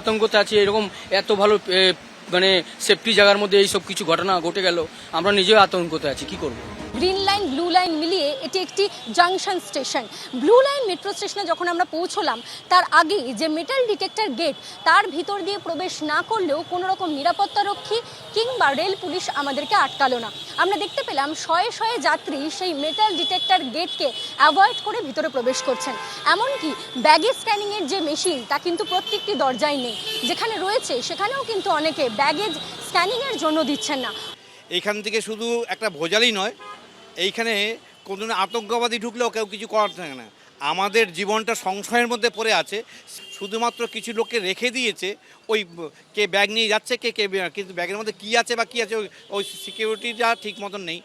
আতঙ্কতে আছি। এরকম এত ভালো মানে সেফটি জায়গার মধ্যে এই সব কিছু ঘটনা ঘটে গেল, আমরা নিজেও আতঙ্কতে আছি, কি করব। গ্রিন লাইন ব্লু লাইন মিলিয়ে এটি একটি junction station. Blue line metro স্টেশনে যখন আমরা পৌঁছলাম, তার আগেই যে মেটাল ডিটেক্টর গেট, তার ভিতর দিয়ে প্রবেশ না করলেও কোনো রকম নিরাপত্তারক্ষী কিংবা রেল পুলিশ আমাদেরকে আটকালো না। আমরা দেখতে পেলাম শয়ে শয়ে যাত্রী সেই মেটাল ডিটেক্টর গেটকে অ্যাভয়েড করে ভিতরে প্রবেশ করছেন। এমনকি ব্যাগেজ স্ক্যানিংয়ের যে মেশিন, তা কিন্তু প্রত্যেকটি দরজায় নেই। যেখানে রয়েছে সেখানেও কিন্তু অনেকে ব্যাগেজ স্ক্যানিংয়ের জন্য দিচ্ছেন না। এইখান থেকে শুধু একটা ভোজালই নয়, এইখানে কোনো আতঙ্কবাদী ঢুকলেও কেউ কিছু করার থাকে না। আমাদের জীবনটা সংশয়ের মধ্যে পড়ে আছে। শুধুমাত্র কিছু লোককে রেখে দিয়েছে, ওই কে ব্যাগ নিয়ে যাচ্ছে কে কিন্তু ব্যাগের মধ্যে কী আছে বা কী আছে ওই সিকিউরিটিটা ঠিক মতন নেই।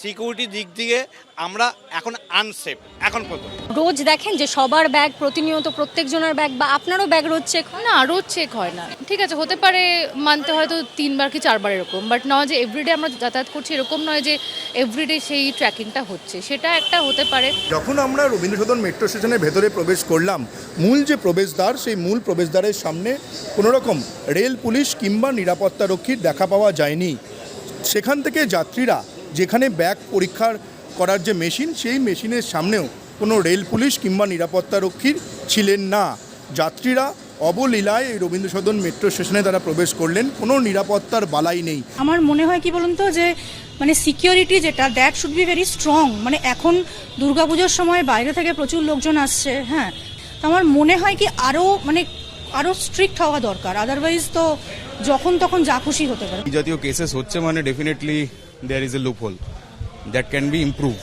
সিকিউরিটি দিক দিয়ে আমরা এখন আনসেফ এখন পর্যন্ত। রোজ দেখেন যে সবার ব্যাগ প্রতিনিয়ত প্রত্যেকজনের ব্যাগ, বা আপনারও ব্যাগ রোজ চেক হয় না? রোজ চেক হয় না, ঠিক আছে, হতে পারে মানতে হয়তো 3বার কি 4বার এরকম, বাট নয় যে এভরিডে আমরা যাতায়াত করছি, এরকম নয় যে এভরিডে সেই ট্র্যাকিংটা হচ্ছে, সেটা একটা হতে পারে। যখন আমরা রবীন্দ্র সদন মেট্রো স্টেশনের ভেতরে প্রবেশ করলাম, মূল যে প্রবেশদ্বার, সেই মূল প্রবেশদ্বারের সামনে কোনো রকম রেল পুলিশ কিংবা নিরাপত্তারক্ষীর দেখা পাওয়া যায়নি। সেখান থেকে যাত্রীরা যেখানে ব্যাগ পরীক্ষা করার যে মেশিন, সেই মেশিনের সামনেও কোনো রেল পুলিশ কিংবা নিরাপত্তারক্ষীর ছিলেন না। যাত্রীরা অবলীলায় এই রবীন্দ্র সদন মেট্রো স্টেশনে তারা প্রবেশ করলেন, কোনো নিরাপত্তার বালাই নেই। আমার মনে হয় কি বলুন তো, যে মানে সিকিউরিটি যেটা, that should be very strong. মানে এখন দুর্গাপুজোর সময় বাইরে থেকে প্রচুর লোকজন আসছে, হ্যাঁ, তো আমার মনে হয় কি আরও স্ট্রিক্ট হওয়া দরকার। আদারওয়াইজ তো যখন তখন যা খুশি হতে পারে। এই জাতীয় কেসেস হচ্ছে মানে definitely there is a loophole that can be improve.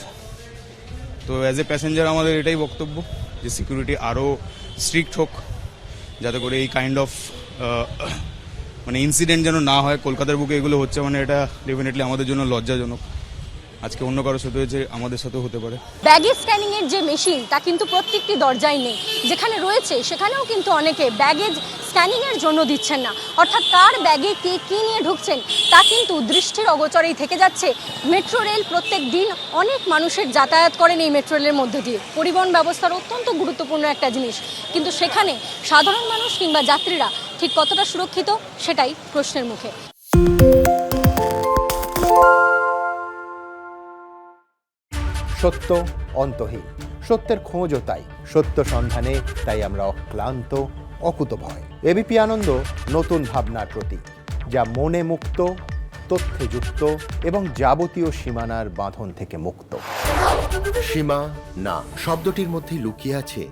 তো অ্যাজ এ প্যাসেঞ্জার আমাদের এটাই বক্তব্য যে সিকিউরিটি আরও স্ট্রিক্ট হোক, যাতে করে এই কাইন্ড অফ মানে ইনসিডেন্ট যেন না হয়। কলকাতার বুকে এগুলো হচ্ছে মানে এটা ডেফিনেটলি আমাদের জন্য লজ্জাজনক। আজকে অন্য কারোর সাথে হয়েছে, আমাদের সাথেও হতে পারে। ব্যাগেজ স্ক্যানিংয়ের যে মেশিন, তা কিন্তু প্রত্যেকটি দরজায় নেই। যেখানে রয়েছে সেখানেও কিন্তু অনেকে ব্যাগেজ স্ক্যানিংয়ের জন্য দিচ্ছেন না। অর্থাৎ কার ব্যাগে কে কী নিয়ে ঢুকছেন তা কিন্তু দৃষ্টির অগোচরেই থেকে যাচ্ছে। মেট্রো রেল প্রত্যেক দিন অনেক মানুষের যাতায়াত করেন এই মেট্রো রেলের মধ্যে দিয়ে। পরিবহন ব্যবস্থার অত্যন্ত গুরুত্বপূর্ণ একটা জিনিস, কিন্তু সেখানে সাধারণ মানুষ কিংবা যাত্রীরা ঠিক কতটা সুরক্ষিত, সেটাই প্রশ্নের মুখে। সত্য অন্তহীন, সত্যের খোঁজও তাই, সত্য সন্ধানে তাই আমরা অক্লান্ত, অকুতভয়। এবিপি আনন্দ নতুন ভাবনার প্রতীক, যা মনে মুক্ত, তথ্যে যুক্ত এবং যাবতীয় সীমানার বাঁধন থেকে মুক্ত। সীমা না শব্দটির মধ্যে লুকিয়ে আছে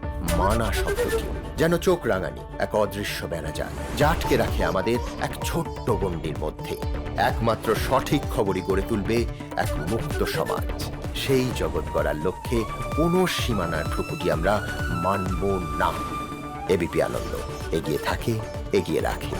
মানা শব্দটি, যেন চোখ রাঙানি এক অদৃশ্য বেড়াজাল, যা আটকে রাখে আমাদের এক ছোট্ট গণ্ডির মধ্যে। একমাত্র সঠিক খবরই গড়ে তুলবে এক মুক্ত সমাজ। সেই জগৎ গড়ার লক্ষ্যে কোনো সীমানার ঠুকুটি আমরা মানব না। এবিপি আনন্দ এগিয়ে থাকে, এগিয়ে রাখে।